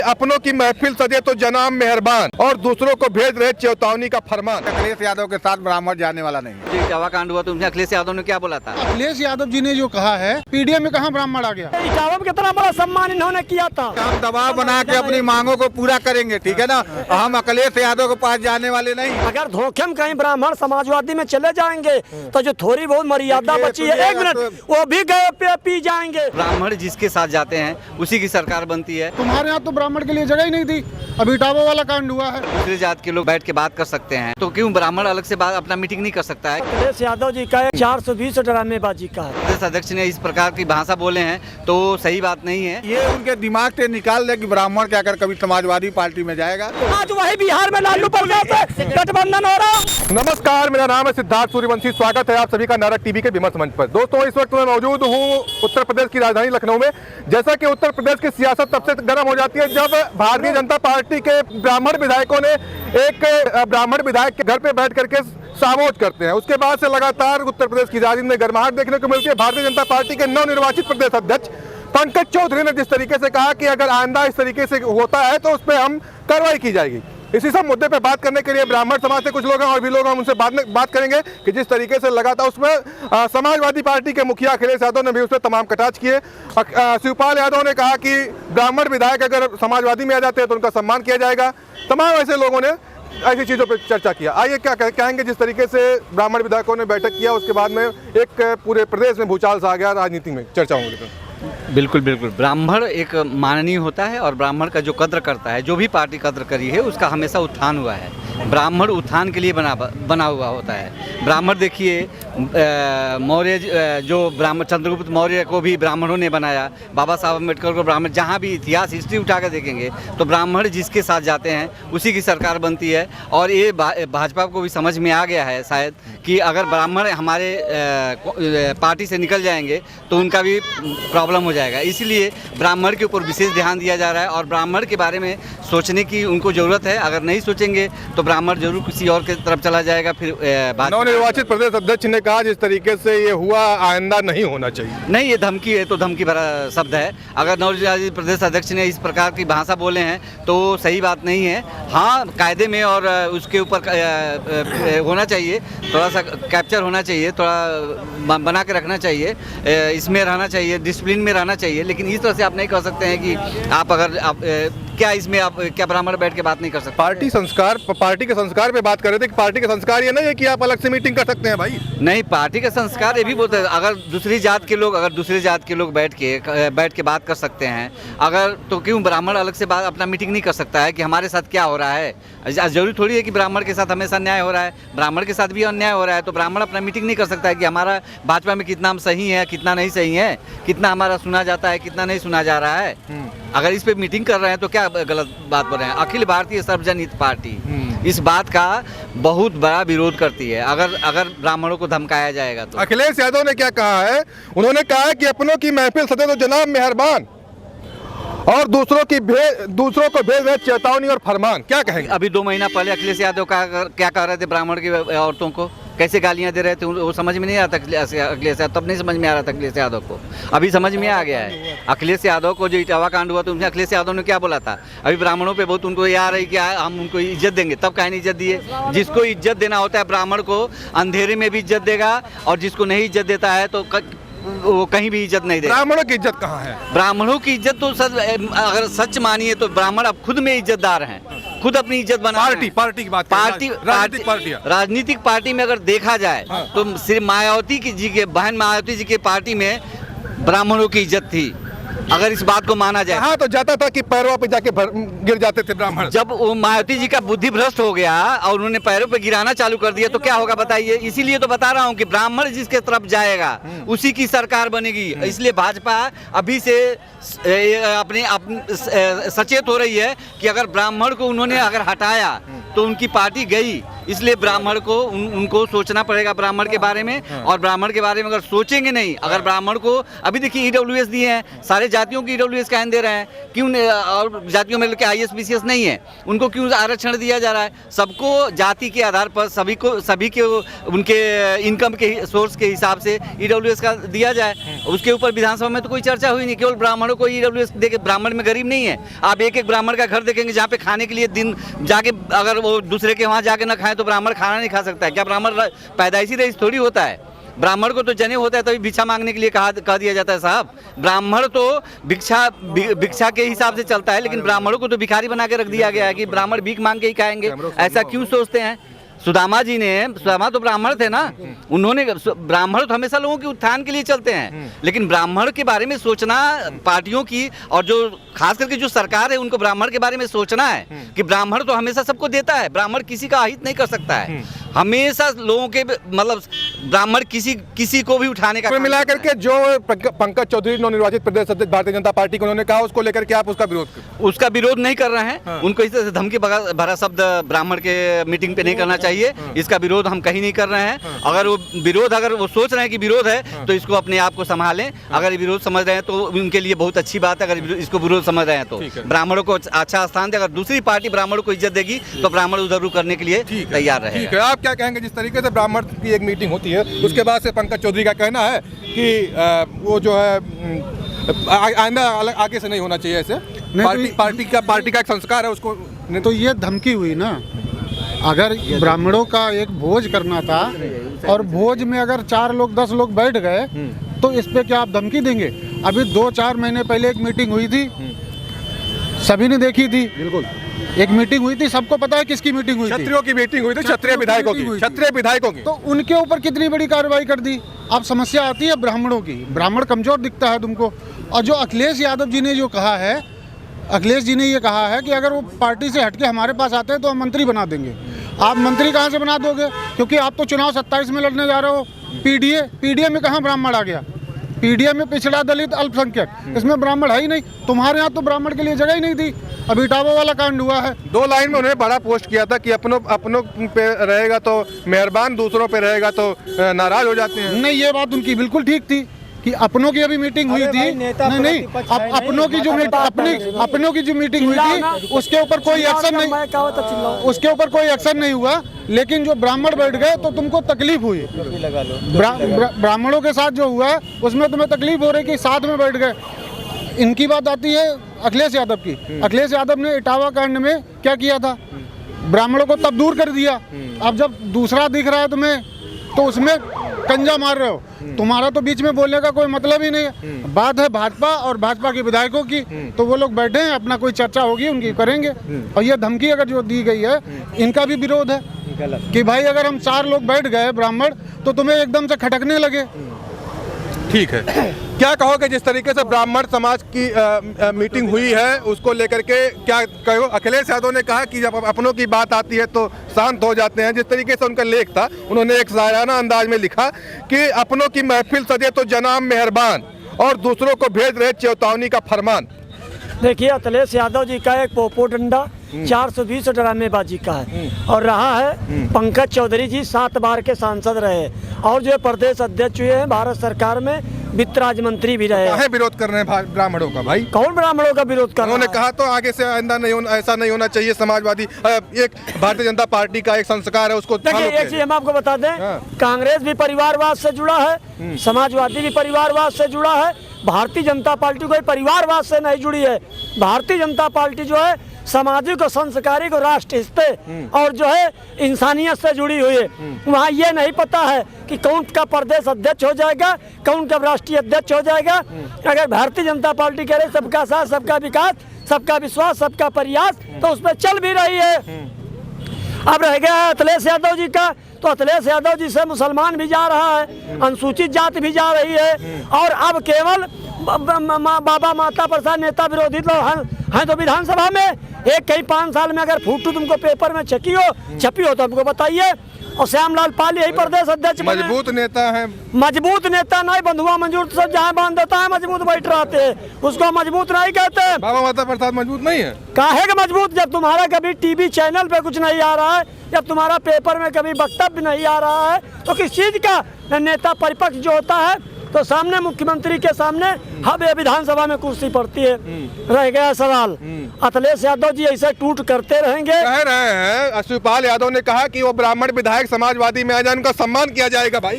अपनों की महफिल सजे तो जनाब मेहरबान और दूसरों को भेज रहे चेतावनी का फरमान। अखिलेश यादव के साथ ब्राह्मण जाने वाला नहीं है। इटावा कांड हुआ तो उसमें अखिलेश यादव ने क्या बोला था? अखिलेश यादव जी ने जो कहा है पीडीएम में कहाँ ब्राह्मण आ गया। इटावा में कितना बड़ा सम्मान इन्होंने किया था। हम दबाव बना के अपनी मांगों को पूरा करेंगे, ठीक है ना। हम अखिलेश यादव के पास जाने वाले नहीं। अगर धोखे में कहीं ब्राह्मण समाजवादी में चले जाएंगे तो जो थोड़ी बहुत मर्यादा बची है, एक मिनट, वो भी गए पी जाएंगे। ब्राह्मण जिसके साथ जाते हैं उसी की सरकार बनती है। तुम्हारे यहाँ तो ब्राह्मण के लिए जगह ही नहीं थी, अभी इटावा वाला कांड हुआ है। दूसरी जात के लोग बैठ के बात कर सकते हैं, तो क्यों ब्राह्मण अलग से बात अपना मीटिंग नहीं कर सकता है? अखिलेश यादव जी का 420 ड्रामेबाजी का है। प्रदेश अध्यक्ष ने इस प्रकार की भाषा बोले हैं तो सही बात नहीं है। ये उनके दिमाग से निकाल दे कि ब्राह्मण क्या कर कभी समाजवादी पार्टी में जाएगा। आज वही बिहार में लालू प्रसाद से गठबंधन हो रहा। नमस्कार, मेरा नाम है सिद्धार्थ सूर्यवंशी। स्वागत है आप सभी का नारद टीवी के विमर्श मंच पर। दोस्तों, इस वक्त मैं मौजूद हूँ उत्तर प्रदेश की राजधानी लखनऊ में। जैसा कि उत्तर प्रदेश की सियासत तब से गर्म हो जाती है जब भारतीय जनता पार्टी के ब्राह्मण विधायकों ने एक ब्राह्मण विधायक के घर पे बैठ करके सामोज करते हैं। उसके बाद से लगातार उत्तर प्रदेश की राजनीति में गर्माहट देखने को मिलती है। भारतीय जनता पार्टी के नवनिर्वाचित प्रदेश अध्यक्ष पंकज चौधरी ने जिस तरीके से कहा कि अगर आइंदा इस तरीके से होता है तो उस पर हम कार्रवाई की जाएगी। इसी सब मुद्दे पे बात करने के लिए ब्राह्मण समाज से कुछ लोग हैं और भी लोग हम उनसे बात करेंगे कि जिस तरीके से लगातार उसमें समाजवादी पार्टी के मुखिया अखिलेश यादव ने भी उसमें तमाम कटाक्ष किए। शिवपाल यादव ने कहा कि ब्राह्मण विधायक अगर समाजवादी में आ जाते हैं तो उनका सम्मान किया जाएगा। तमाम ऐसे लोगों ने ऐसी चीज़ों पर चर्चा किया। आइए क्या कहेंगे जिस तरीके से ब्राह्मण विधायकों ने बैठक किया, उसके बाद में एक पूरे प्रदेश में भूचाल सा आ गया राजनीति में। चर्चा होंगी। बिल्कुल बिल्कुल, ब्राह्मण एक माननीय होता है और ब्राह्मण का जो कद्र करता है, जो भी पार्टी कद्र करी है उसका हमेशा उत्थान हुआ है। ब्राह्मण उत्थान के लिए बना हुआ होता है। ब्राह्मण देखिए, मौर्य जो ब्राह्मण चंद्रगुप्त मौर्य को भी ब्राह्मणों ने बनाया, बाबा साहब अम्बेडकर को ब्राह्मण, जहाँ भी इतिहास हिस्ट्री उठा कर देखेंगे तो ब्राह्मण जिसके साथ जाते हैं उसी की सरकार बनती है। और ये भाजपा को भी समझ में आ गया है शायद कि अगर ब्राह्मण हमारे पार्टी से निकल जाएंगे तो उनका भी प्रॉब्लम हो जाएगा। इसलिए ब्राह्मण के ऊपर विशेष ध्यान दिया जा रहा है और ब्राह्मण के बारे में सोचने की उनको ज़रूरत है। अगर नहीं सोचेंगे तो ब्राह्मण जरूर किसी और की तरफ चला जाएगा। फिर नवनिर्वाचित प्रदेश अध्यक्ष ने कहा जिस तरीके से ये हुआ आइंदा नहीं होना चाहिए। नहीं, ये धमकी है तो धमकी भरा शब्द है। अगर नवनिर्वाचित प्रदेश अध्यक्ष ने इस प्रकार की भाषा बोले हैं तो सही बात नहीं है। हाँ, कायदे में और उसके ऊपर होना चाहिए, थोड़ा सा कैप्चर होना चाहिए, थोड़ा बना के रखना चाहिए, इसमें रहना चाहिए, डिसिप्लिन में रहना चाहिए। लेकिन इस तरह से आप नहीं कह सकते हैं कि आप क्या इसमें आप क्या ब्राह्मण बैठ के बात नहीं कर सकते। पार्टी के संस्कार पे बात कर रहे थे कि पार्टी का संस्कार ये नहीं है कि आप अलग से मीटिंग कर सकते हैं भाई। नहीं, पार्टी का संस्कार ये भी बोलते हैं अगर दूसरी जात के लोग बैठ के बात कर सकते हैं, अगर तो क्यों ब्राह्मण अलग से बात अपना मीटिंग नहीं कर सकता है कि हमारे साथ क्या हो रहा है। जरूरी थोड़ी है कि ब्राह्मण के साथ हमेशा अन्याय हो रहा है, ब्राह्मण के साथ भी अन्याय हो रहा है। तो ब्राह्मण अपना मीटिंग नहीं कर सकता है कि हमारा भाजपा में कितना हम सही है, कितना नहीं सही है, कितना हमारा सुना जाता है, कितना नहीं सुना जा रहा है। अगर इस पे मीटिंग कर रहे हैं तो क्या गलत बात बोल रहे हैं। अखिल भारतीय सर्वजन हित पार्टी इस बात का बहुत बड़ा विरोध करती है अगर ब्राह्मणों को धमकाया जाएगा तो। अखिलेश यादव ने क्या कहा है? उन्होंने कहा है कि अपनों की महफिल सजे तो जनाब मेहरबान और दूसरों को भेज रहे चेतावनी और फरमान। क्या कहेंगे? अभी 2 महीना पहले अखिलेश यादव क्या कह रहे थे ब्राह्मण की औरतों को, कैसे गालियां दे रहे थे, वो समझ में नहीं आता अखिलेश यादव। तब नहीं समझ में आ रहा था अखिलेश यादव को, अभी समझ में आ गया है। अखिलेश यादव को जो इटावा कांड हुआ तो उसमें अखिलेश यादव ने क्या बोला था? अभी ब्राह्मणों पे बहुत उनको ये आ रही कि हम उनको इज्जत देंगे। तब कहीं नहीं इज्जत दिए। जिसको इज्जत देना होता है ब्राह्मण को अंधेरे में भी इज्जत देगा और जिसको नहीं इज्जत देता है तो वो कहीं भी इज्जत नहीं देगा। ब्राह्मणों की इज्जत कहाँ है? ब्राह्मणों की इज्जत तो अगर सच मानिए तो ब्राह्मण अब खुद में इज्जतदार हैं, खुद अपनी इज्जत बना पार्टी की बात राजनीतिक पार्टी में अगर देखा जाए तो सिर्फ मायावती जी के बहन मायावती जी के पार्टी में ब्राह्मणों की इज्जत थी। अगर इस बात को माना जाए, हाँ, तो जाता था कि पैरों पे जाके गिर जाते थे ब्राह्मण। जब वो मायावती जी का बुद्धि भ्रष्ट हो गया और उन्होंने पैरों पे गिराना चालू कर दिया तो क्या होगा बताइए। इसीलिए तो बता रहा हूँ कि ब्राह्मण जिसके तरफ जाएगा उसी की सरकार बनेगी। इसलिए भाजपा अभी से अपने सचेत हो रही है कि अगर ब्राह्मण को उन्होंने अगर हटाया तो उनकी पार्टी गई। इसलिए ब्राह्मण को उनको सोचना पड़ेगा ब्राह्मण के बारे में। और ब्राह्मण के बारे में अगर सोचेंगे नहीं, अगर ब्राह्मण को अभी देखिए ईडब्ल्यूएस दिए हैं, सारे जातियों की ईडब्ल्यूएस काहे दे रहे हैं, क्यों और जातियों में के आईएएस बीसीएस नहीं है, उनको क्यों आरक्षण दिया जा रहा है? सबको जाति के आधार पर सभी के उनके इनकम के सोर्स के हिसाब से ईडब्ल्यूएस का दिया जाए। उसके ऊपर विधानसभा में तो कोई चर्चा हुई नहीं, केवल ब्राह्मणों को ईडब्ल्यूएस देके। ब्राह्मण में गरीब नहीं है, आप एक ब्राह्मण का घर देखेंगे जहाँ पे खाने के लिए दिन जाके अगर वो दूसरे के वहाँ जाके ना खाएं तो ब्राह्मण खाना नहीं खा सकता है क्या? ब्राह्मण पैदाइशी रईस थोड़ी होता है। ब्राह्मण को तो जनेऊ होता है तभी भिक्षा मांगने के लिए कह दिया जाता है साहब। ब्राह्मण तो भिक्षा के हिसाब से चलता है, लेकिन ब्राह्मणों को तो भिखारी बना के रख दिया गया है कि ब्राह्मण भीख मांग के ही खाएंगे। ऐसा क्यों सोचते हैं? सुदामा तो ब्राह्मण थे ना, उन्होंने ब्राह्मण तो हमेशा लोगों के उत्थान के लिए चलते हैं, लेकिन ब्राह्मण के बारे में सोचना पार्टियों की और जो खास करके जो सरकार है उनको ब्राह्मण के बारे में सोचना है कि ब्राह्मण तो हमेशा सबको देता है, ब्राह्मण किसी का अहित नहीं कर सकता है। हमेशा लोगों के मतलब ब्राह्मण किसी को भी उठाने का मिला करके जो पंकज चौधरी नवनिर्वाचित प्रदेश अध्यक्ष भारतीय जनता पार्टी को उन्होंने कहा, उसको लेकर के आप उसका विरोध नहीं कर रहे हैं। उनको इस तरह से धमकी भरा शब्द ब्राह्मण के मीटिंग पे नहीं करना चाहिए। इसका विरोध हम कहीं नहीं कर रहे हैं। अगर वो सोच रहे हैं कि विरोध है तो इसको अपने आप को संभालें। अगर विरोध समझ रहे हैं तो उनके लिए बहुत अच्छी बात है। अगर इसको विरोध समझ रहे हैं तो ब्राह्मणों को अच्छा स्थान दे। अगर दूसरी पार्टी ब्राह्मणों को इज्जत देगी तो ब्राह्मण उधर रुख करने के लिए तैयार रहेगा। आप क्या कहेंगे? जिस तरीके से ब्राह्मण की एक मीटिंग होती है उसके बाद से पंकज चौधरी का कहना है कि वो जो है आइंदा आगे से नहीं होना चाहिए ऐसे। पार्टी का एक संस्कार है उसको। तो ये धमकी हुई ना। अगर ब्राह्मणों का एक भोज करना था और भोज में अगर 4 लोग 10 लोग बैठ गए तो इस पे क्या आप धमकी देंगे? अभी 2-4 महीने पहले एक मीटिंग हुई थी, सभी ने देखी थी। बिल्कुल एक मीटिंग हुई थी, सबको पता है किसकी मीटिंग हुई थी। क्षत्रियों की मीटिंग हुई थी, क्षत्रिय विधायकों की। तो उनके ऊपर कितनी बड़ी कार्रवाई कर दी। अब समस्या आती है ब्राह्मणों की। ब्राह्मण कमजोर दिखता है तुमको। और जो अखिलेश यादव जी ने जो कहा है, अखिलेश जी ने ये कहा है कि अगर वो पार्टी से हटके हमारे पास आते हैं तो हम मंत्री बना देंगे। आप मंत्री कहाँ से बना दोगे? क्योंकि आप तो चुनाव 27 में लड़ने जा रहे हो। पीडीए में कहाँ ब्राह्मण आ गया? पीडीए में पिछड़ा दलित अल्पसंख्यक, इसमें ब्राह्मण है ही नहीं। तुम्हारे यहाँ तो ब्राह्मण के लिए जगह ही नहीं थी। अभी इटावा वाला कांड हुआ है। 2 लाइन में उन्होंने बड़ा पोस्ट किया था कि अपनों पे रहेगा तो मेहरबान, दूसरों पे रहेगा तो नाराज हो जाते हैं। नहीं, ये बात उनकी बिल्कुल ठीक थी कि अपनों की अभी मीटिंग हुई थी। नहीं, अपनों की जो मीटिंग हुई थी उसके ऊपर कोई एक्शन नहीं, उसके ऊपर कोई एक्शन नहीं हुआ। लेकिन जो ब्राह्मण बैठ गए तो तुमको तकलीफ हुई। ब्राह्मणों के साथ जो हुआ उसमें तुम्हें तकलीफ हो रही कि साथ में बैठ गए। इनकी बात आती है अखिलेश यादव की। अखिलेश यादव ने इटावा कांड में क्या किया था? ब्राह्मणों को तब दूर कर दिया। अब जब दूसरा दिख रहा है तुम्हें तो उसमें कंजा मार रहे हो। तुम्हारा तो बीच में बोलने का कोई मतलब ही नहीं है। बात है भाजपा और भाजपा के विधायकों की, तो वो लोग बैठे हैं, अपना कोई चर्चा होगी उनकी करेंगे। और ये धमकी अगर जो दी गई है, इनका भी विरोध है कि भाई अगर हम 4 लोग बैठ गए ब्राह्मण तो तुम्हें एकदम से खटकने लगे। ठीक है, क्या कहोगे जिस तरीके से ब्राह्मण समाज की मीटिंग हुई है उसको लेकर के? क्या कहो? अखिलेश यादव ने कहा कि जब अपनों की बात आती है तो शांत हो जाते हैं। जिस तरीके से उनका लेख था, उन्होंने एक शायराना अंदाज में लिखा कि अपनों की महफिल सजे तो जनाब मेहरबान और दूसरों को भेज रहे चेतावनी का फरमान। देखिए, अखिलेश यादव जी का एक पोपो डंडा 420 ड्रामेबाजी का है। और रहा है पंकज चौधरी जी 7 बार के सांसद रहे और जो प्रदेश अध्यक्ष हुए हैं भारत सरकार में, वित्त राज्य मंत्री भी रहे। काहे विरोध कर रहे हैं ब्राह्मणों का? भाई कौन ब्राह्मणों का विरोध कर रहा है? उन्होंने कहा तो आगे से आइंदा नहीं होना, ऐसा नहीं होना चाहिए। समाजवादी एक भारतीय जनता पार्टी का एक संस्कार है, उसको देखिए एक चीज हम आपको बता दें, कांग्रेस भी परिवारवाद से जुड़ा है, समाजवादी भी परिवारवाद से जुड़ा है। भारतीय जनता पार्टी कोई परिवारवाद से नहीं जुड़ी है। भारतीय जनता पार्टी जो है सामाजिक और संस्कारिक और राष्ट्रहित और जो है इंसानियत से जुड़ी हुई है। वहाँ ये नहीं पता है कि कौन का प्रदेश अध्यक्ष हो जाएगा, कौन का राष्ट्रीय अध्यक्ष हो जाएगा। अगर भारतीय जनता पार्टी कह रही सबका साथ, सबका विकास, सबका विश्वास, सबका प्रयास, तो उसमें चल भी रही है। अब रह गया अखिलेश यादव जी का, तो अखिलेश यादव जी से मुसलमान भी जा रहा है, अनुसूचित जाति भी जा रही है। और अब केवल बाबा माता प्रसाद नेता विरोधी लोग हैं तो विधानसभा में एक कहीं 5 साल में अगर फोटो तुमको पेपर में छपी हो तो हमको बताइए। और श्यामलाल पाल यही प्रदेश अध्यक्ष बने। मजबूत नेता है। मजबूत नेता नहीं, बंधुआ मंजूर सब जहाँ बांध देता है मजबूत बैठ रहते हैं, उसको मजबूत नहीं कहते। बाबा माता प्रसाद मजबूत नहीं है। काहे का मजबूत? जब तुम्हारा कभी टीवी चैनल पे कुछ नहीं आ रहा है, जब तुम्हारा पेपर में कभी वक्तव्य नहीं आ रहा है, तो किस चीज का नेता परिपक्ष जो होता है तो सामने मुख्यमंत्री के सामने हम ये विधानसभा में कुर्सी पड़ती है। रह गया सवाल, अखिलेश यादव जी ऐसे टूट करते रहेंगे। कह रहे हैं शिवपाल यादव ने कहा कि वो ब्राह्मण विधायक समाजवादी में आ जाए, उनका सम्मान किया जाएगा। भाई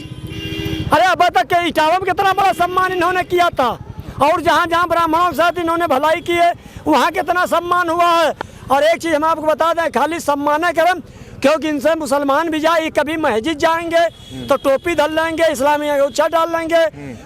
अरे अब तक के इटावा में कितना बड़ा सम्मान इन्होंने किया था, और जहाँ जहाँ ब्राह्मणों के साथ इन्होंने भलाई की है वहाँ कितना सम्मान हुआ है। और एक चीज हम आपको बता दें, खाली सम्मान करम, क्योंकि इनसे मुसलमान भी जाए, कभी मस्जिद जाएंगे तो टोपी धर लेंगे, इस्लामी अंगूछा डाल लेंगे,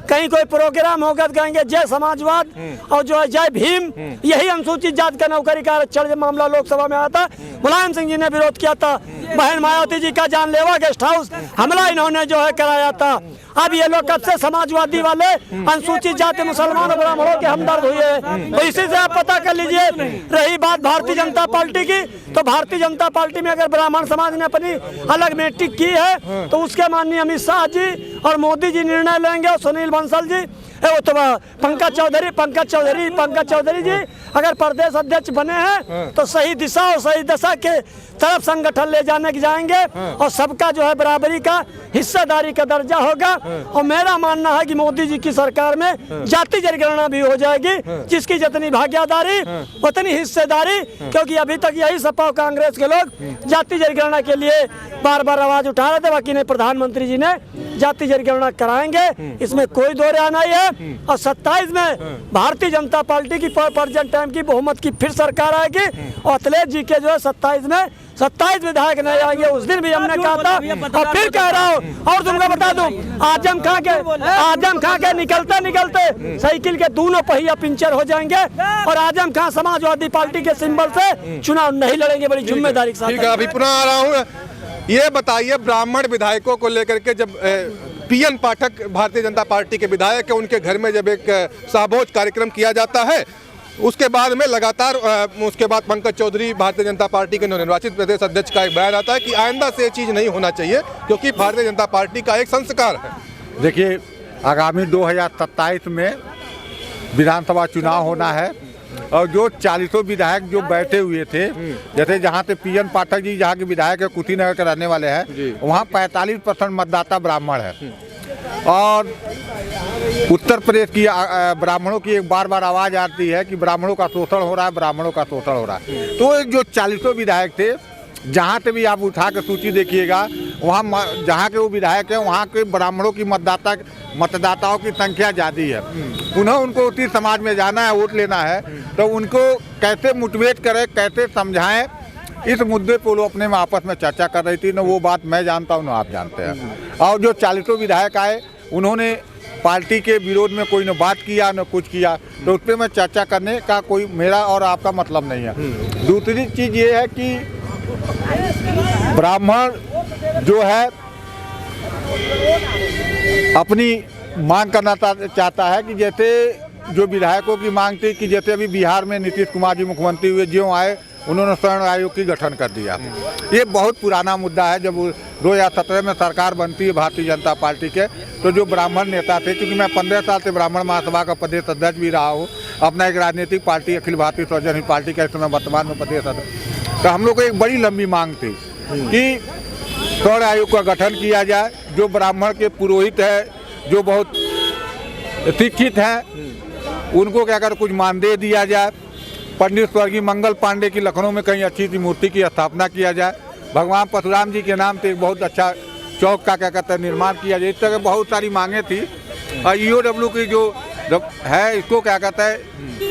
कहीं कोई प्रोग्राम होगा तो कहेंगे जय समाजवाद और जो है जय भीम। यही अनुसूचित जाति का नौकरी का आरक्षण जब मामला लोकसभा में आया था, मुलायम सिंह जी ने विरोध किया था। बहन मायावती जी का जानलेवा गेस्ट हाउस हमला इन्होंने जो है कराया था। अब ये लोग कब से समाजवादी वाले अनुसूचित जाति मुसलमान और ब्राह्मणों के हमदर्द हुए, तो इसी से आप पता कर लीजिए। रही बात भारतीय जनता पार्टी की, तो भारतीय जनता पार्टी में अगर ब्राह्मण समाज ने अपनी अलग मीटिंग की है तो उसके माननीय अमित शाह जी और मोदी जी निर्णय लेंगे, और सुनील बंसल जी वो तो पंकज चौधरी जी अगर प्रदेश अध्यक्ष बने हैं तो सही दिशा और सही दशा के तरफ संगठन ले जाने के जाएंगे, और सबका जो है बराबरी का हिस्सेदारी का दर्जा होगा। और मेरा मानना है कि मोदी जी की सरकार में जाति जनगणना भी हो जाएगी, जिसकी जितनी भागीदारी उतनी हिस्सेदारी, क्योंकि अभी तक यही सपा और कांग्रेस के लोग जाति जनगणना के लिए बार बार आवाज उठा रहे थे, बाकी नहीं, प्रधानमंत्री जी ने जाति जनगणना कराएंगे, इसमें कोई दो राय नहीं है। और 27 में भारतीय जनता पार्टी की प्रेजेंट टाइम की बहुमत की फिर सरकार आएगी, और अखिलेश जी के जो है 27 विधायक नहीं आएंगे। उस दिन भी हमने कहा था और फिर कह रहा हूँ, और तुमको बता दूं, आजम खां के निकलते साइकिल के दोनों पहिया पंचर हो जाएंगे, और आजम खां समाजवादी पार्टी के सिंबल से चुनाव नहीं लड़ेंगे, बड़ी जिम्मेदारी के साथ। ठीक है, अभी पुनः आ रहा हूँ। ये बताइए, ब्राह्मण विधायकों को लेकर के जब पीएन पाठक भारतीय जनता पार्टी के विधायक है, उनके घर में जब एक साभोज कार्यक्रम किया जाता है, उसके बाद में लगातार उसके बाद पंकज चौधरी भारतीय जनता पार्टी के नवनिर्वाचित प्रदेश अध्यक्ष का एक बयान आता है कि आइंदा से ये चीज़ नहीं होना चाहिए, क्योंकि भारतीय जनता पार्टी का एक संस्कार है। देखिए, आगामी 2027 में विधानसभा चुनाव होना है, और जो 40 विधायक जो बैठे हुए थे, जैसे जहाँ से पीएन पाठक जी जहाँ के विधायक है, कुशीनगर के रहने वाले हैं, वहाँ 45% मतदाता ब्राह्मण है। और उत्तर प्रदेश की ब्राह्मणों की एक बार आवाज़ आती है कि ब्राह्मणों का शोषण हो रहा है, ब्राह्मणों का शोषण हो रहा है। तो जो 40 विधायक थे, जहाँ से भी आप उठा के सूची देखिएगा, वहाँ जहाँ के वो विधायक हैं वहाँ के ब्राह्मणों की मतदाताओं की संख्या ज़्यादा है। उनको उसी समाज में जाना है, वोट लेना है, तो उनको कैसे मोटिवेट करें, कैसे समझाएं, इस मुद्दे पर लोग अपने में आपस में चर्चा कर रही थी। न वो बात मैं जानता हूँ, न आप जानते हैं। और जो 40 विधायक आए, उन्होंने पार्टी के विरोध में कोई न बात किया न कुछ किया, तो उस पर मैं चर्चा करने का कोई मेरा और आपका मतलब नहीं है। दूसरी चीज़ ये है कि ब्राह्मण जो है अपनी मांग करना चाहता है कि जैसे जो विधायकों की मांग थी कि जैसे अभी बिहार में नीतीश कुमार जी मुख्यमंत्री हुए, ज्यों आए उन्होंने स्वर्ण आयोग की गठन कर दिया। ये बहुत पुराना मुद्दा है। जब 2017 में सरकार बनती है भारतीय जनता पार्टी के, तो जो ब्राह्मण नेता थे, क्योंकि मैं 15 साल से ब्राह्मण महासभा का प्रदेश अध्यक्ष भी रहा हूँ, अपना एक राजनीतिक पार्टी अखिल भारतीय स्वजन पार्टी का इस समय वर्तमान में प्रदेश अध्यक्ष, तो हम लोग को एक बड़ी लंबी मांग थी कि स्वर्ण आयोग का गठन किया जाए। जो ब्राह्मण के पुरोहित है, जो बहुत शिक्षित हैं, उनको क्या कर कुछ मानदेय दिया जाए। पंडित स्वर्गीय मंगल पांडे की लखनऊ में कहीं अच्छी सी मूर्ति की स्थापना किया जाए। भगवान परशुराम जी के नाम से एक बहुत अच्छा चौक का क्या कहते हैं निर्माण किया जाए। इस तरह बहुत सारी मांगे थी। और EOW की जो है, इसको क्या कहता है,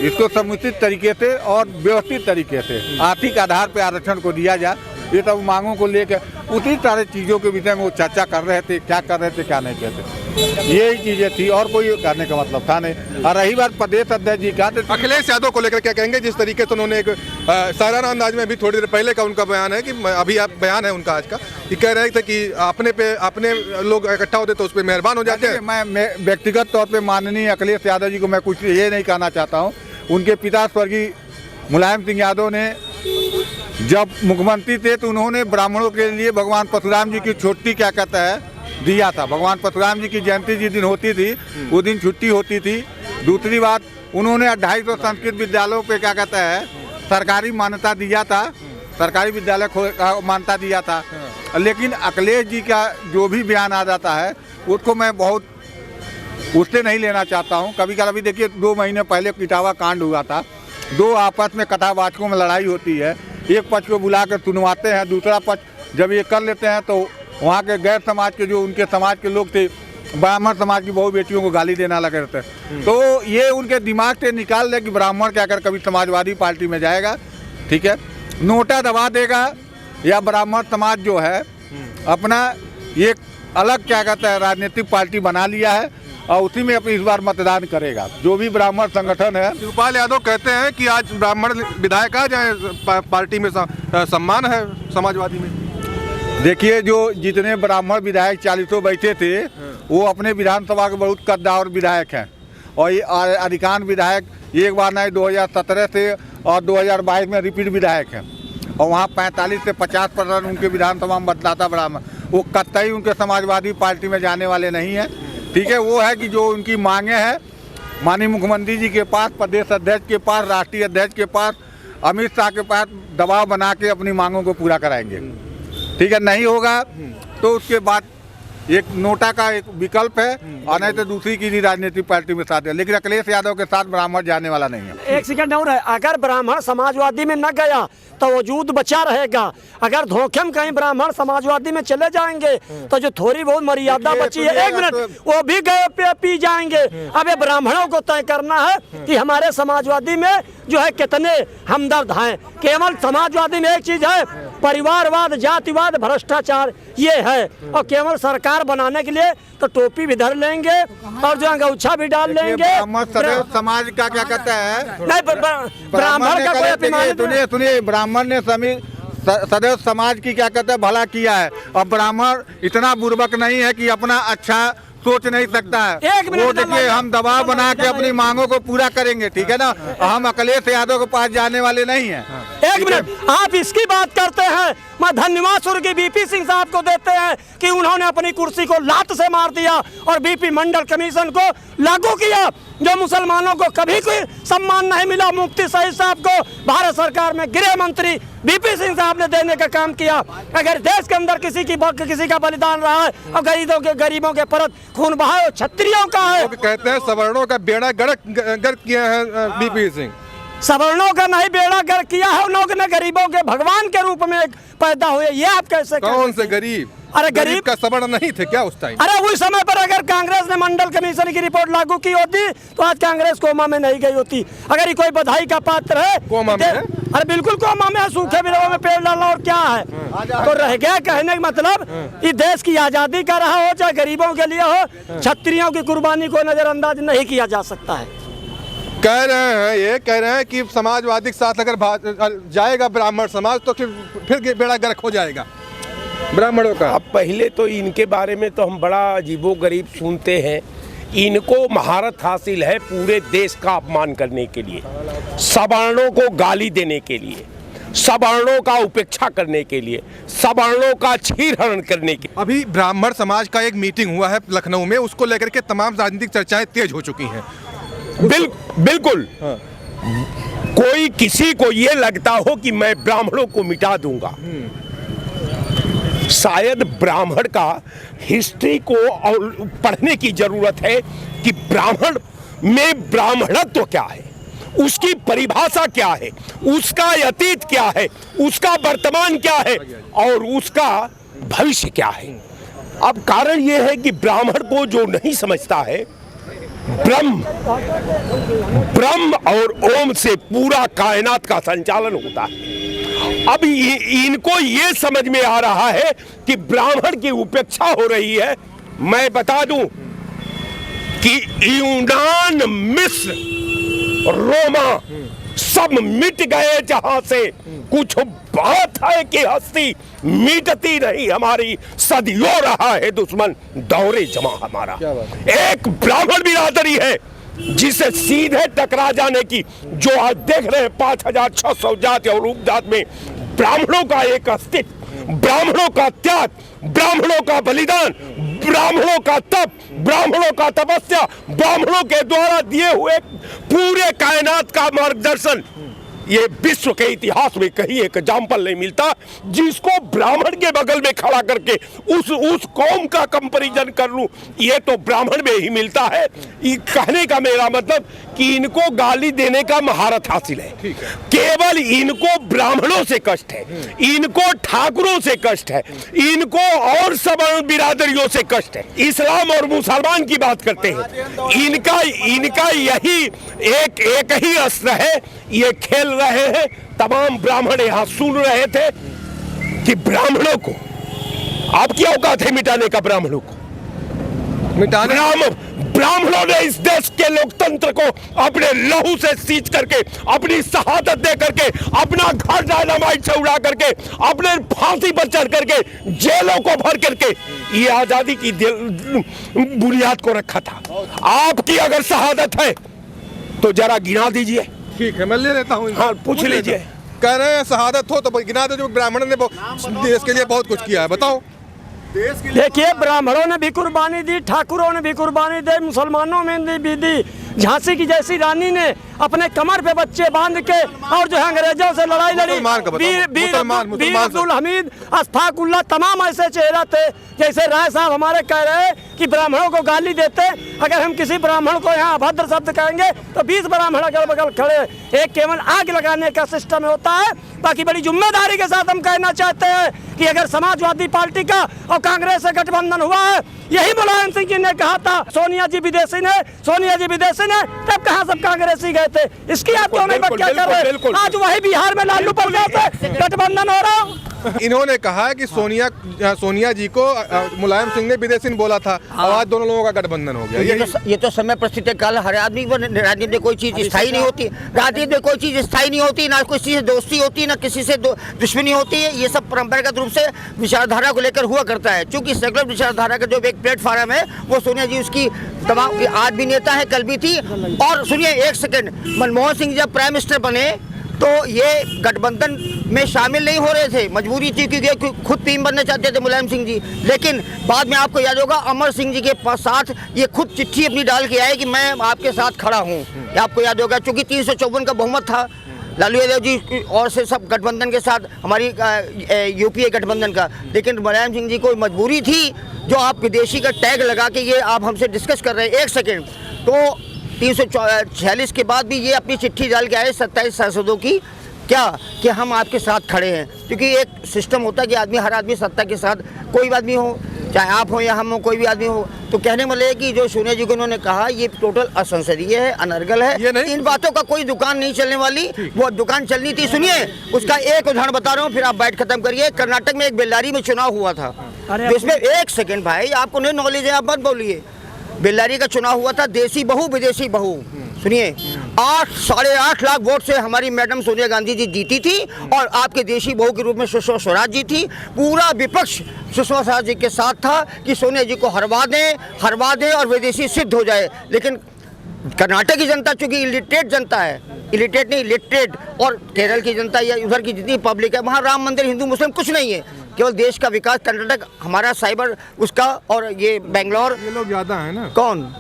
इसको समुचित तरीके से और व्यवस्थित तरीके से आर्थिक आधार पर आरक्षण को दिया जाए। ये सब मांगों को लेकर उसी सारे चीज़ों के विषय में वो चर्चा कर रहे थे, क्या कर रहे थे क्या नहीं कहते, यही चीज़ें थी और कोई करने का मतलब था नहीं। और रही बात प्रदेश अध्यक्ष जी का, अखिलेश यादव को लेकर क्या कहेंगे? जिस तरीके से उन्होंने एक साराना अंदाज में भी थोड़ी देर पहले का उनका बयान है कि अभी आप बयान है उनका आज का, कि कह रहे थे कि अपने लोग इकट्ठा होते तो उस पर मेहरबान हो जाते हैं। मैं व्यक्तिगत तौर पर माननीय अखिलेश यादव जी को मैं कुछ ये नहीं कहना चाहता हूँ। उनके पिता स्वर्गीय मुलायम सिंह यादव ने जब मुख्यमंत्री थे तो उन्होंने ब्राह्मणों के लिए भगवान परशुराम जी की छुट्टी क्या कहता है दिया था। भगवान परशुराम जी की जयंती जिस दिन होती थी वो दिन छुट्टी होती थी। दूसरी बात, उन्होंने 250 संस्कृत विद्यालयों पे क्या कहता है सरकारी मान्यता दिया था, सरकारी विद्यालय मान्यता दिया था। लेकिन अखिलेश जी का जो भी बयान आ जाता है उसको मैं बहुत उससे नहीं लेना चाहता हूँ। कभी कभी देखिए 2 महीने पहले इटावा कांड हुआ था, 2 आपस में कथावाचकों में लड़ाई होती है, एक पक्ष को बुला कर सुनवाते हैं, दूसरा पक्ष जब ये कर लेते हैं तो वहाँ के गैर समाज के जो उनके समाज के लोग थे ब्राह्मण समाज की बहु बेटियों को गाली देना लगे रहते हैं। तो ये उनके दिमाग से निकाल दे कि ब्राह्मण क्या कर कभी समाजवादी पार्टी में जाएगा, ठीक है, नोटा दबा देगा, या ब्राह्मण समाज जो है अपना एक अलग क्या कहता है राजनीतिक पार्टी बना लिया है और उसी में अपनी इस बार मतदान करेगा। जो भी ब्राह्मण संगठन है, शिवपाल यादव कहते हैं कि आज ब्राह्मण विधायक आ जाए, पार्टी में सम्मान है समाजवादी में। देखिए जो जितने ब्राह्मण विधायक 40 बैठे थे वो अपने विधानसभा के बहुत कद्दावर विधायक हैं और ये अधिकांश विधायक एक बार नहीं 2017 से और 2022 में रिपीट विधायक हैं और वहाँ 45 से 50% उनके विधानसभा में मतदाता ब्राह्मण, वो कतई उनके समाजवादी पार्टी में जाने वाले नहीं हैं, ठीक है। वो है कि जो उनकी मांगे हैं माननीय मुख्यमंत्री जी के पास, प्रदेश अध्यक्ष के पास, राष्ट्रीय अध्यक्ष के पास, अमित शाह के पास दबाव बना के अपनी मांगों को पूरा कराएंगे, ठीक है। नहीं होगा तो उसके बाद एक नोटा का एक विकल्प है और नहीं तो दूसरी की राजनीतिक पार्टी में साथ है, लेकिन अखिलेश यादव के साथ ब्राह्मण जाने वाला नहीं है। एक सेकंड और है, अगर ब्राह्मण समाजवादी में न गया तो वजूद बचा रहेगा। अगर धोखे में कहीं ब्राह्मण समाजवादी में चले जाएंगे तो जो थोड़ी बहुत मर्यादा बची है, 1 मिनट, वो भी गए पे पी जाएंगे। अब ये ब्राह्मणों को तय करना है कि हमारे समाजवादी में जो है कितने हमदर्द हैं। केवल समाजवादी में एक चीज है, परिवारवाद, जातिवाद, भ्रष्टाचार, ये है। और केवल सरकार बनाने के लिए तो टोपी भी धर लेंगे और जो अंगूछा भी डाल लेंगे। समाज का क्या कहता है, नहीं ब्राह्मण का कोई अभिमान, सुनिए ब्राह्मण ने सदैव समाज की क्या कहते हैं भला किया है और ब्राह्मण इतना बुर्बक नहीं है कि अपना अच्छा सोच नहीं सकता है। वो देखिए हम दबाव बना के अपनी मांगों को पूरा करेंगे, ठीक है ना। हम अखिलेश यादव के पास जाने वाले नहीं हैं। 1 मिनट, आप इसकी बात करते हैं, मैं धन्यवाद स्वर्गीय बीपी सिंह साहब को देते हैं कि उन्होंने अपनी कुर्सी को लात से मार दिया और बीपी मंडल कमीशन को लागू किया। जो मुसलमानों को कभी कोई सम्मान नहीं मिला, मुफ्ती सईद साहब को भारत सरकार में गृह मंत्री बीपी सिंह साहब ने देने का काम किया। अगर देश के अंदर किसी का बलिदान रहा है और गरीबों के परत खून बहा है, क्षत्रियों का है। कहते हैं सवर्णों का बेड़ा गर्क किया है बीपी सिंह। सवर्णों का नहीं बेड़ा गर्क किया है, उन लोगों ने गरीबों के भगवान के रूप में पैदा हुए। ये आप कैसे कौन से गरीब? अरे गरीब का सवर्ण नहीं थे क्या उस टाइम? अरे उस समय पर अगर कांग्रेस ने मंडल कमीशन की रिपोर्ट लागू की होती तो आज कांग्रेस कोमा में नहीं गई होती। अगर ये कोई बधाई का पात्र है, कोमा में है? अरे बिल्कुल कोमा में है, सूखे बिलों में पेड़ डालना और क्या है। तो रह गया कहने का मतलब कि देश की आजादी का रहा हो चाहे गरीबों के लिए हो, क्षत्रियों की कुर्बानी को नजरअंदाज नहीं किया जा सकता है। कह रहे हैं कि समाजवादी के साथ अगर जाएगा ब्राह्मण समाज तो फिर बेड़ा गर्क हो जाएगा ब्राह्मणों का। अब पहले तो इनके बारे में तो हम बड़ा अजीबोगरीब सुनते हैं। इनको महारत हासिल है पूरे देश का अपमान करने के लिए, सवर्णों को गाली देने के लिए, सवर्णों का उपेक्षा करने के लिए, सवर्णों का छीनहरण करने के। अभी ब्राह्मण समाज का एक मीटिंग हुआ है लखनऊ में, उसको लेकर के तमाम राजनीतिक चर्चाएं तेज हो चुकी हैं। बिल्कुल हाँ। कोई किसी को ये लगता हो कि मैं ब्राह्मणों को मिटा दूंगा, शायद ब्राह्मण का हिस्ट्री को पढ़ने की जरूरत है कि ब्राह्मण में ब्राह्मणत्व क्या है, उसकी परिभाषा क्या है, उसका अतीत क्या है, उसका वर्तमान क्या है और उसका भविष्य क्या है। अब कारण यह है कि ब्राह्मण को जो नहीं समझता है, ब्रह्म और ओम से पूरा कायनात का संचालन होता है। अब इनको ये समझ में आ रहा है कि ब्राह्मण की उपेक्षा हो रही है। मैं बता दूं कि यूनान, मिस्र, रोमा सब मिट गए जहां से। कुछ बात है कि हस्ती मिटती नहीं, हमारी सदियों रहा है दुश्मन दौरे जमा हमारा। एक ब्राह्मण बिरादरी है जिसे सीधे टकरा जाने की, जो आज देख रहे हैं 5600 जाति और उपजात में ब्राह्मणों का एक अस्तित्व, ब्राह्मणों का त्याग, ब्राह्मणों का बलिदान, ब्राह्मणों का तप, ब्राह्मणों का तपस्या, ब्राह्मणों के द्वारा दिए हुए पूरे कायनात का मार्गदर्शन, ये विश्व के इतिहास में कहीं एक एग्जाम्पल नहीं मिलता जिसको ब्राह्मण के बगल में खड़ा करके उस कौम का कंपैरिजन कर लूं, ये तो ब्राह्मण में ही मिलता है। ये कहने का मेरा मतलब कि इनको गाली देने का महारत हासिल है, केवल इनको ब्राह्मणों से कष्ट है, इनको ठाकुरों से कष्ट है, इनको और सवर्ण बिरादरियों से कष्ट है। इस्लाम और मुसलमान की बात करते हैं, इनका यही एक ही अस्त्र है, ये खेल रहे हैं। तमाम ब्राह्मण यहां सुन रहे थे कि ब्राह्मणों को, आपकी औकात है मिटाने का, ब्राह्मणों को मिटाने, ब्राह्मणों ने इस देश के लोकतंत्र को अपने लहू से सींच करके, अपनी शहादत दे करके, अपना घर डायनामाइट से उड़ा करके, अपने फांसी पर चढ़ करके, जेलों को भर करके ये आजादी की बुनियाद को रखा था। आपकी अगर शहादत है तो जरा गिना दीजिए। ठीक है, मैं ले लेता हूँ। हाँ, पूछ लीजिए। कह रहे हैं शहादत हो तो गिना दो, जो ब्राह्मण ने देश के लिए बहुत कुछ किया है, बताओ। देखिए, ब्राह्मणों ने भी कुर्बानी दी, ठाकुरों ने भी कुर्बानी दी, मुसलमानों में भी दी। झांसी की जैसी रानी ने अपने कमर पे बच्चे बांध के और जो है अंग्रेजों से लड़ाई लड़ी। वीर अब्दुल हमीद, अशफाकुल्लाह, तमाम ऐसे चेहरा थे। जैसे राय साहब हमारे कह रहे हैं कि ब्राह्मणों को गाली देते, अगर हम किसी ब्राह्मण को यहाँ अभद्र शब्द कहेंगे तो 20 ब्राह्मण अगल बगल खड़े। एक केवल आग लगाने का सिस्टम होता है। बाकी बड़ी जिम्मेदारी के साथ हम कहना चाहते हैं कि अगर समाजवादी पार्टी का और कांग्रेस से गठबंधन हुआ है, यही मुलायम सिंह जी ने कहा था, सोनिया जी विदेशी ने, तब कहा सब कांग्रेसी गए थे। इसकी आप क्यों नहीं व्याख्या कर रहे? आज वही बिहार में लालू प्रसाद से गठबंधन हो रहा। इन्होंने कहा है कि सोनिया जी को मुलायम सिंह ने विदेशी बोला था, और आज दोनों लोगों का गठबंधन हो गया। ये तो समय परिस्थिति काल, हर आदमी राजनीति में कोई चीज स्थायी नहीं होती, राजनीति में कोई चीज स्थायी नहीं होती, ना किसी से दोस्ती होती, ना किसी से दुश्मनी होती है। ये सब परंपरागत रूप से विचारधारा को लेकर हुआ करता है। चूंकि सेकुलर विचारधारा का जो एक प्लेटफॉर्म है वो सोनिया जी उसकी तमाम, आज भी नेता है, कल भी थी। और सुनिए एक सेकंड, मनमोहन सिंह जब प्राइम मिनिस्टर बने तो ये गठबंधन में शामिल नहीं हो रहे थे, मजबूरी थी, क्योंकि खुद पीएम बनना चाहते थे मुलायम सिंह जी। लेकिन बाद में आपको याद होगा अमर सिंह जी के साथ ये खुद चिट्ठी अपनी डाल के आए कि मैं आपके साथ खड़ा हूँ। आपको याद होगा, चूंकि 354 का बहुमत था लालू यादव जी और से सब गठबंधन के साथ, हमारी यूपीए गठबंधन का। लेकिन मुलायम सिंह जी को मजबूरी थी, जो आप विदेशी का टैग लगा के ये आप हमसे डिस्कस कर रहे हैं। एक सेकेंड, तो 346 के बाद भी ये अपनी चिट्ठी डाल के आए 27 सांसदों की, क्या कि हम आपके साथ खड़े हैं। क्योंकि एक सिस्टम होता है कि हर आदमी सत्ता के साथ, कोई भी आदमी हो, चाहे आप हो या हम हो, कोई भी आदमी हो। तो कहने वाले कि जो सोनिया जी को उन्होंने कहा ये टोटल असंसदीय है, अनर्गल है, इन बातों का कोई दुकान नहीं चलने वाली। वो दुकान चलनी थी। सुनिए, उसका एक उदाहरण बता रहा हूँ, फिर आप बाइट खत्म करिए। कर्नाटक में एक बेल्लारी में चुनाव हुआ था, इसमें एक सेकेंड भाई, आपको नहीं नॉलेज है, आप मत बोलिए। बेल्लारी का चुनाव हुआ था, देसी बहू विदेशी बहू। सुनिए, 8.5 लाख वोट से हमारी मैडम सोनिया गांधी जी जीती थी, और आपके देशी बहू के रूप में सुषमा स्वराज जी थी। पूरा विपक्ष सुषमा स्वराज जी के साथ था कि सोनिया जी को हरवा दें और विदेशी सिद्ध हो जाए। लेकिन कर्नाटक की जनता चूंकि इलिटरेट जनता है, इलिटरेट नहीं इलिटरेट, और केरल की जनता या उधर की जितनी पब्लिक है, वहाँ राम मंदिर, हिंदू मुस्लिम कुछ नहीं है, केवल देश का विकास। कर्नाटक हमारा साइबर उसका, और ये बेंगलोर, ये लोग ज्यादा है ना। कौन?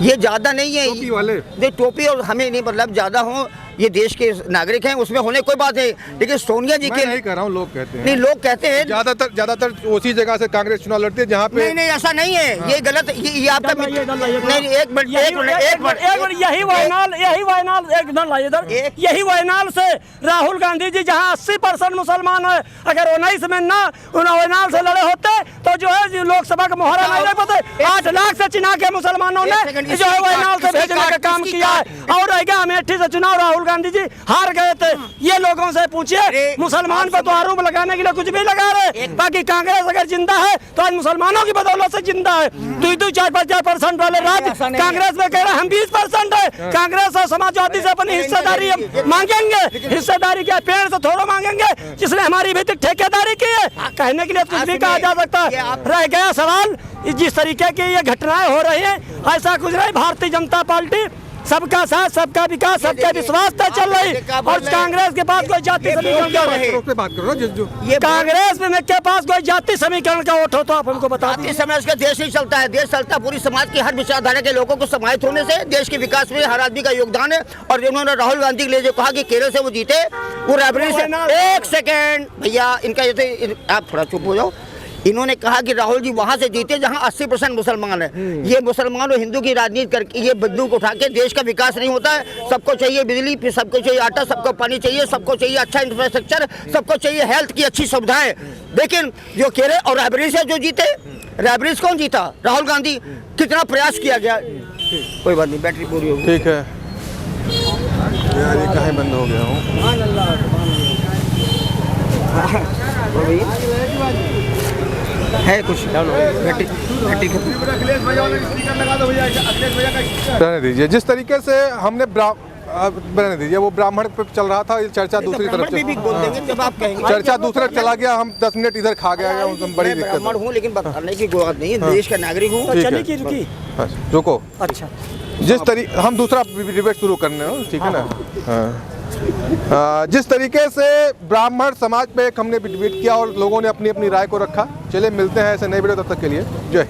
ये ज्यादा नहीं है, टोपी वाले, टोपी, और हमें नहीं मतलब ज्यादा हो, ये देश के नागरिक हैं, उसमें होने कोई बात नहीं। लेकिन सोनिया जी के, नहीं कह रहा हूँ, लोग कहते हैं, नहीं लोग कहते हैं ज्यादातर उसी जगह से कांग्रेस चुनाव लड़ती है जहाँ पे। नहीं ऐसा नहीं है। हाँ। ये गलत, ये आपका नहीं, एक मिनट, यही वायनाल से राहुल गांधी जी जहाँ 80% मुसलमान है, अगर 19 में ना वायनाल से लड़े होते तो जो है लोकसभा का मोहरा नहीं लग पाते। 8 लाख से चिना के मुसलमानों ने जो है वायनाल से भेजने का काम किया है। और रहेगा अमेठी से चुनाव राहुल गांधी जी हार गए थे। ये लोगों से पूछिए, मुसलमान पर तो आरोप लगाने के लिए कुछ भी लगा रहे। बाकी कांग्रेस अगर जिंदा है तो आज मुसलमानों की बदौलत से जिंदा है। 2-4% वाले राज्य कांग्रेस में कह रहे हैं हम 20% है। कांग्रेस और समाजवादी से अपनी हिस्सेदारी मांगेंगे, हिस्सेदारी क्या पेड़ से थोड़ा मांगेंगे, जिसने हमारी भी ठेकेदारी की है। कहने के लिए कुछ भी कहा जा सकता है। रह गया सवाल, जिस तरीके की ये घटनाएं हो रही है, ऐसा कुछ नहीं। भारतीय जनता पार्टी सबका साथ, सबका विकास, सबका विश्वास तय चल रही। और कांग्रेस के पास कोई जाति समीकरण का कांग्रेस में के पास कोई जाति समीकरण का वोट हो तो आप हमको बता दीजिए। इस समय उसका देश नहीं चलता है, देश चलता है पूरी समाज की हर विचारधारा के लोगों को समाहित होने से। देश के विकास में हर आदमी का योगदान है। और उन्होंने राहुल गांधी के लिए जो कहा कि केरल से वो जीते, वो रायबरेली से, एक सेकेंड भैया, इनका ये आप थोड़ा चुप हो जाओ। इन्होंने कहा कि राहुल जी वहां से जीते जहां 80% मुसलमान है। ये मुसलमान और हिंदू की राजनीति करके ये बंदूक उठा के देश का विकास नहीं होता है। सबको चाहिए बिजली, फिर सबको चाहिए आटा, सबको पानी चाहिए, सबको चाहिए अच्छा इंफ्रास्ट्रक्चर, सबको चाहिए हेल्थ की अच्छी सुविधाएं। लेकिन जो केरल और रायबरेली से जो जीते, रायबरेली से कौन जीता? राहुल गांधी। कितना प्रयास किया गया। कोई बात नहीं, बैटरी पूरी होगी। ठीक है यार, ये कहीं बंद हो गया हूँ। है कुछ बैटरी रहने दीजिए। जिस तरीके से हमने रहने दीजिए, वो ब्राह्मण पे चल रहा था, ये चर्चा दूसरी तरफ जब आप कहेंगे चर्चा दूसरा चला गया। हम 10 मिनट इधर खा गया, बड़ी दिक्कत ब्राह्मण हूँ लेकिन बताने की कोई बात नहीं है, देश का नागरिक हूँ। ठीक है। चली की रुकी। बस, रुको। अच्छा, जिस तरीके हम दूसरा डिबेट शुरू करने हो, ठीक है ना। हाँ। जिस तरीके से ब्राह्मण समाज पे एक हमने डिबेट किया और लोगों ने अपनी अपनी राय को रखा। चलिए मिलते हैं ऐसे नए वीडियो, तब तक के लिए जय हिंद।